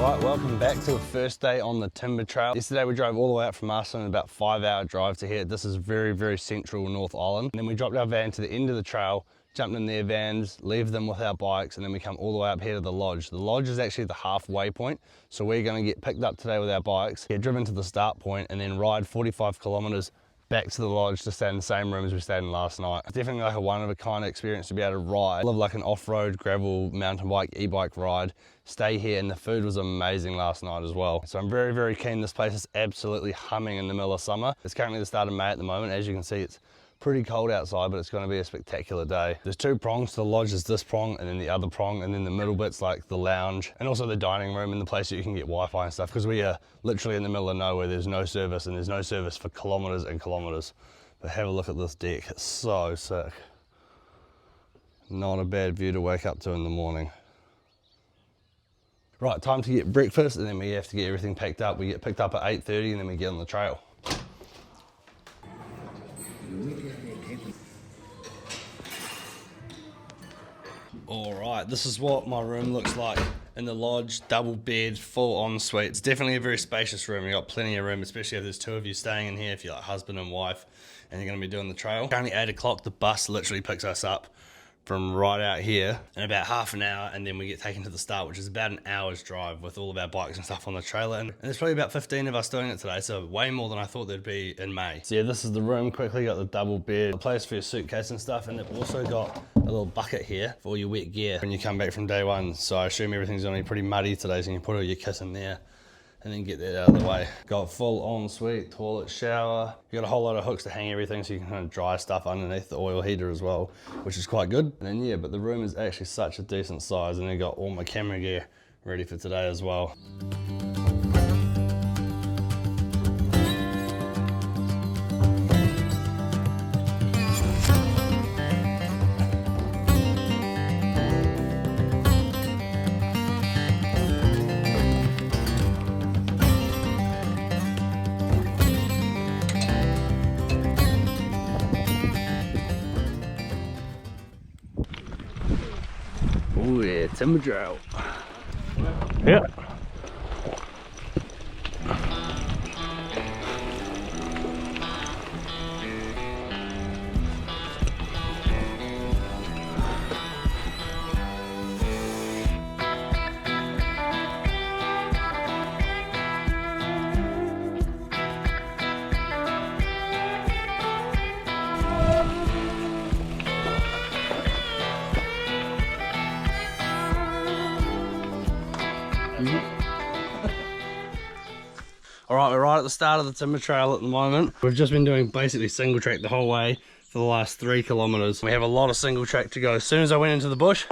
Right, welcome back to the first day on the timber trail. Yesterday we drove all the way out from Marston, about 5-hour drive to here. This is very, very central North Island. And then we dropped our van to the end of the trail, jumped in their vans, leave them with our bikes, and then we come all the way up here to the lodge. The lodge is actually the halfway point, so we're gonna get picked up today with our bikes, get driven to the start point, and then ride 45 kilometers back to the lodge to stay in the same room as we stayed in last night. It's definitely like a one-of-a-kind experience to be able to ride. Live like an off-road, gravel, mountain bike, e-bike ride, stay here, and the food was amazing last night as well. So I'm very, very keen. This place is absolutely humming in the middle of summer. It's currently the start of May at the moment. As you can see, it's pretty cold outside, but it's going to be a spectacular day. There's two prongs to the lodge. There's this prong and then the other prong, and then the middle bit's like the lounge and also the dining room and the place that you can get Wi-Fi and stuff, because we are literally in the middle of nowhere. There's no service, and there's no service for kilometers and kilometers. But have a look at this deck. It's so sick. Not a bad view to wake up to in the morning. Right, time to get breakfast, and then we have to get everything packed up. We get picked up at 8:30 and then we get on the trail. All right, this is what my room looks like in the lodge. Double bed, full ensuite. It's definitely a very spacious room. You got plenty of room, especially if there's two of you staying in here, if you're like husband and wife and you're gonna be doing the trail. Currently 8 o'clock, the bus literally picks us up from right out here in about half an hour, and then we get taken to the start, which is about an hour's drive with all of our bikes and stuff on the trailer. And there's probably about 15 of us doing it today, so way more than I thought there'd be in May. So yeah, this is the room. Quickly got the double bed, a place for your suitcase and stuff, and they've also got a little bucket here for all your wet gear when you come back from day one. So I assume everything's gonna be pretty muddy today, so you can put all your kit in there and then get that out of the way. Got full ensuite, toilet, shower. You got a whole lot of hooks to hang everything, so you can kind of dry stuff underneath the oil heater as well, which is quite good. And then yeah, but the room is actually such a decent size, and I got all my camera gear ready for today as well. Oh yeah, timber trail. Yep. All right, we're right at the start of the timber trail at the moment. We've just been doing basically single track the whole way for the last 3 kilometers. We have a lot of single track to go. As soon as I went into the bush,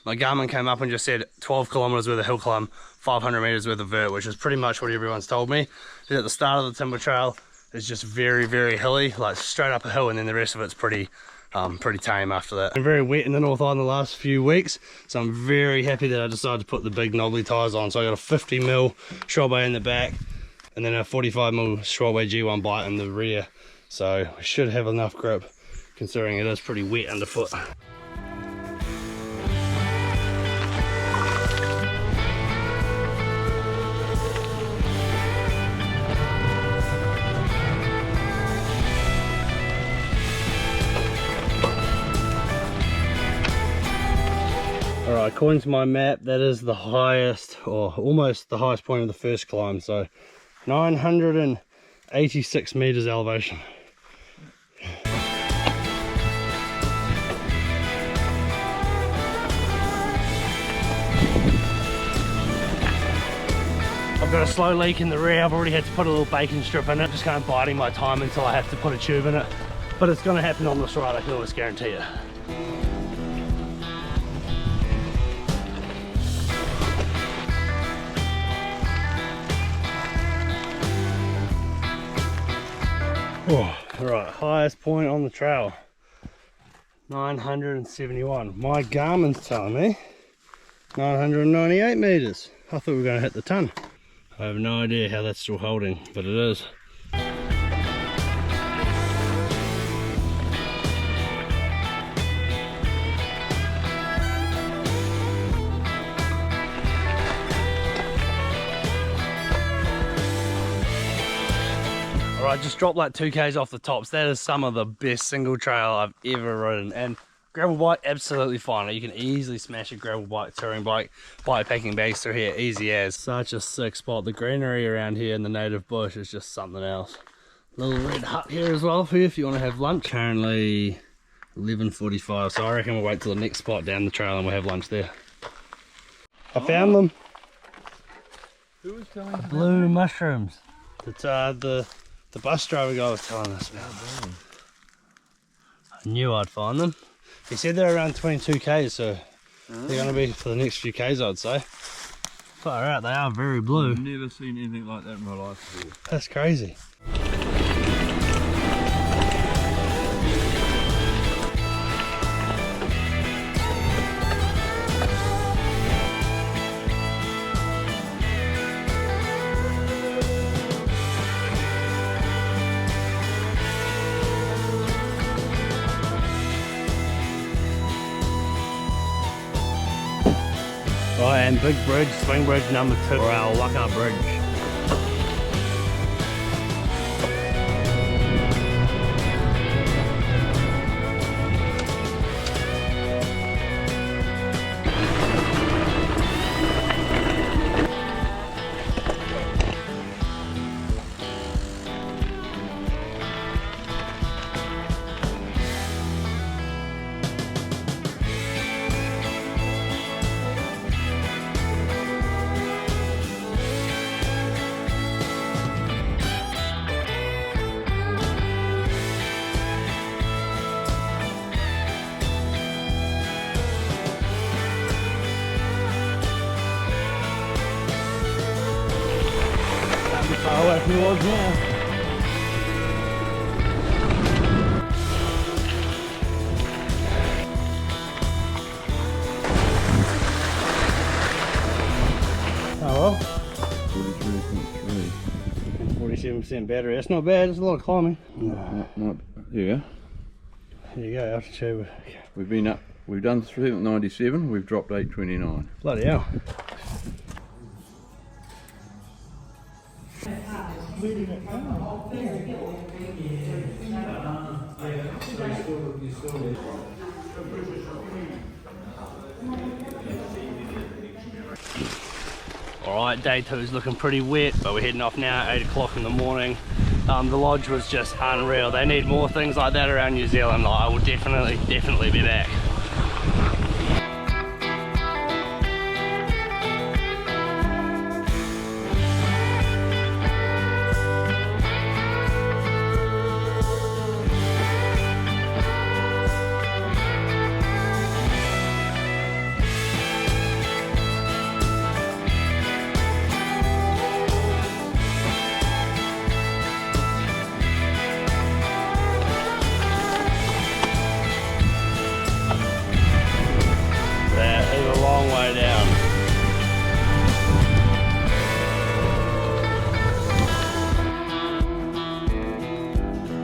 my Garmin came up and just said 12 kilometers worth of hill climb, 500 meters worth of vert, which is pretty much what everyone's told me. And at the start of the timber trail, it's just very, very hilly, like straight up a hill, and then the rest of it's pretty tame after that. I'm very wet in the North Island the last few weeks, so I'm very happy that I decided to put the big knobbly tyres on. So I got a 50mm Schwalbe in the back, and then a 45mm Schwalbe G1 bite in the rear. So we should have enough grip, considering it is pretty wet underfoot. Alright, according to my map, that is the highest, or almost the highest point of the first climb, so 986 meters elevation. I've got a slow leak in the rear. I've already had to put a little bacon strip in it, just kind of biding my time until I have to put a tube in it. But it's going to happen on this ride, I can always guarantee it. Oh, right, highest point on the trail, 971. My Garmin's telling me 998 meters. I thought we were going to hit the ton. I have no idea how that's still holding, but it is. Alright, just dropped like 2Ks off the tops. That is some of the best single trail I've ever ridden. And gravel bike, absolutely fine. You can easily smash a gravel bike, touring bike, bikepacking bags through here, easy as. Such a sick spot. The greenery around here in the native bush is just something else. Little red hut here as well for you if you want to have lunch. Currently 11:45, so I reckon we'll wait till the next spot down the trail and we'll have lunch there. I found them. Who was telling you Blue mushrooms. It's the bus driver guy was telling us about them. I knew I'd find them. He said they're around 22Ks, so they're going to be for the next few Ks, I'd say. Far out, they are very blue. I've never seen anything like that in my life before. That's crazy. Right, and big bridge, swing bridge number 2, or our Waka Bridge. Far away from the lodge now. Oh well. 43.3. 47% battery. That's not bad. It's a lot of climbing. There you go. There you go. Altitude. We've been up. We've done 397. We've dropped 829. Bloody hell. Alright, day 2 is looking pretty wet, but we're heading off now at 8 o'clock in the morning. The lodge was just unreal. They need more things like that around New Zealand. I will definitely be back.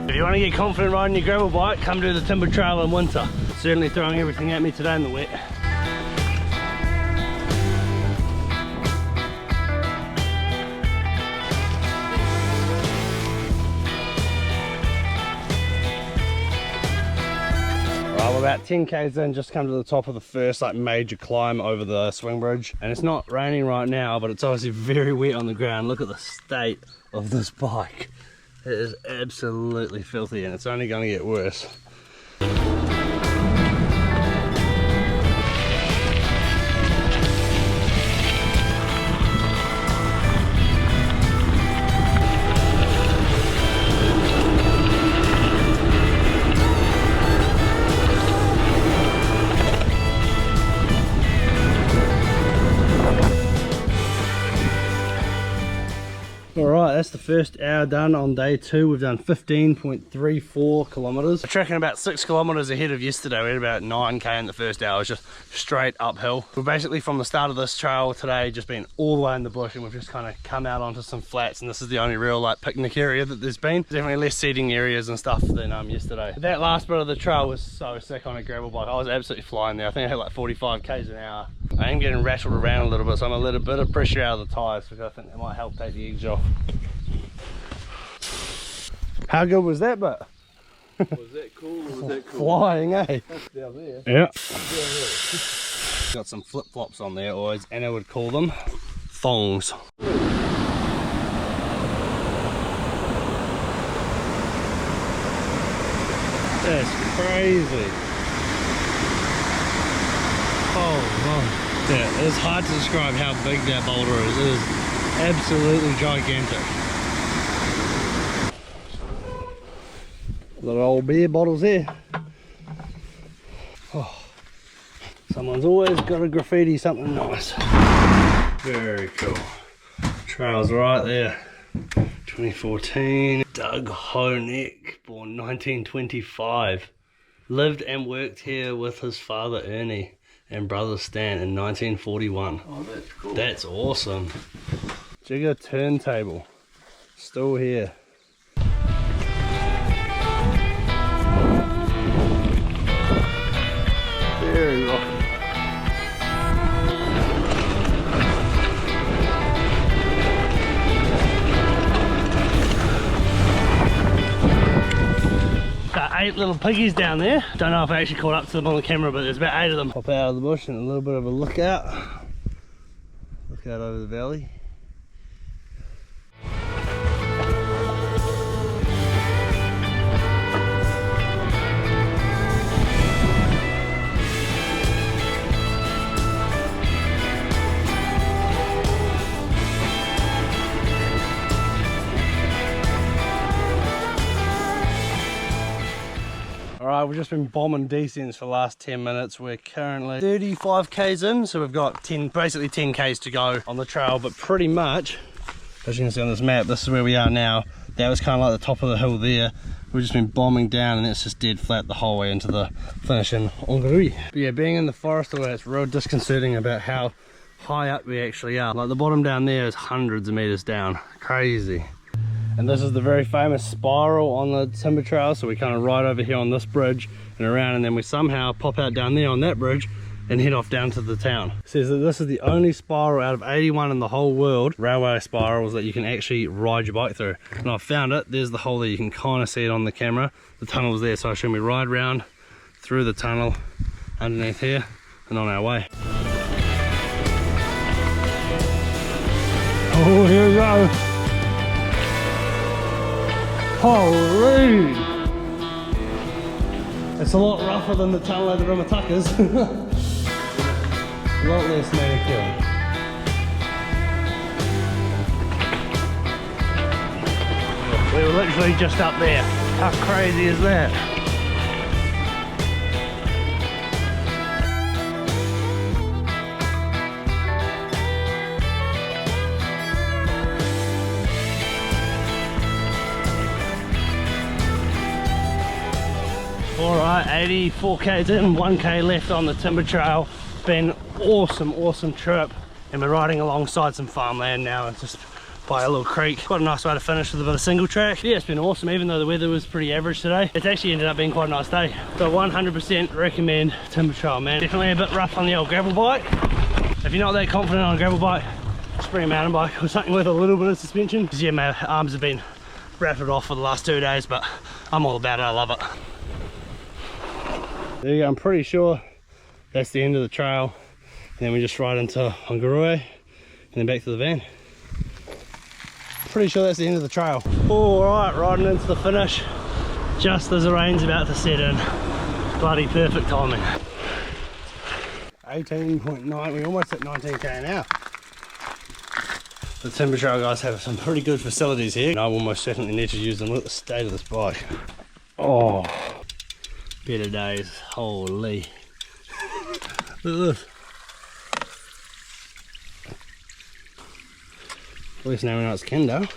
If you want to get confident riding your gravel bike, come do the timber trail in winter. Certainly throwing everything at me today in the wet. Right, we're about 10Ks in, just come to the top of the first major climb over the swing bridge. And it's not raining right now, but it's obviously very wet on the ground. Look at the state of this bike. It is absolutely filthy and it's only going to get worse. Alright, that's the first hour done on day 2. We've done 15.34 kilometres. We're tracking about 6 kilometres ahead of yesterday. We had about 9k in the first hour. It was just straight uphill. We're basically from the start of this trail today just been all the way in the bush, and we've just kind of come out onto some flats, and this is the only real picnic area that there's been. Definitely less seating areas and stuff than yesterday. That last bit of the trail was so sick on a gravel bike. I was absolutely flying there. I think I had 45k's an hour. I am getting rattled around a little bit, so I'm a little bit of pressure out of the tyres, because I think that might help take the edge off. How good was that bit? Was that cool or was that cool? Flying, eh? That's down there. Yeah. Got some flip-flops on there, or as Anna would call them, thongs. That's crazy. Oh my. Yeah, it's hard to describe how big that boulder is. It is absolutely gigantic. Little old beer bottles there. Oh, someone's always got to graffiti something nice. Very cool. Trail's right there. 2014. Doug Honeck, born 1925. Lived and worked here with his father Ernie and brother Stan in 1941. Oh, that's cool. That's awesome. Jigger turntable. Still here. Very rocky. Got 8 little piggies down there. Don't know if I actually caught up to them on the camera, but there's about 8 of them. Pop out of the bush and a little bit of a look out. Look out over the valley. Alright, we've just been bombing descents for the last 10 minutes. We're currently 35 k's in, so we've got basically 10 k's to go on the trail, but pretty much, as you can see on this map, this is where we are now. That was kind of like the top of the hill there. We've just been bombing down and it's just dead flat the whole way into the finish in Ongarui. But yeah, being in the forest all that, it's real disconcerting about how high up we actually are. Like the bottom down there is hundreds of meters down. Crazy. And this is the very famous spiral on the timber trail, so we kind of ride over here on this bridge and around, and then we somehow pop out down there on that bridge and head off down to the town. It says that this is the only spiral out of 81 in the whole world, railway spirals, that you can actually ride your bike through. And I found it. There's the hole there. You can kind of see it on the camera. The tunnel's there, so I assume we ride round through the tunnel underneath here and on our way. Oh, here we go. Holy! It's a lot rougher than the tunnel at the Rimatakas. A lot less manicured. We were literally just up there. How crazy is that? Alright, 84 k's in, 1k left on the timber trail. Been awesome trip, and we're riding alongside some farmland now. It's just by a little creek. Quite a nice way to finish with a bit of single track. Yeah, it's been awesome, even though the weather was pretty average today. It's actually ended up being quite a nice day. So 100% recommend timber trail, man. Definitely a bit rough on the old gravel bike. If you're not that confident on a gravel bike, just bring a mountain bike or something with a little bit of suspension. Because yeah, my arms have been rattled off for the last 2 days, but I'm all about it, I love it. There you go, I'm pretty sure that's the end of the trail. And then we just ride into Ongarui and then back to the van. Pretty sure that's the end of the trail. Alright, riding into the finish just as the rain's about to set in. Bloody perfect timing. 18.9, we're almost at 19k now. The timber trail guys have some pretty good facilities here, and I will most certainly need to use them. Look at the state of this bike. Oh, better days, holy. Look at this. At least now we know it's Kendo.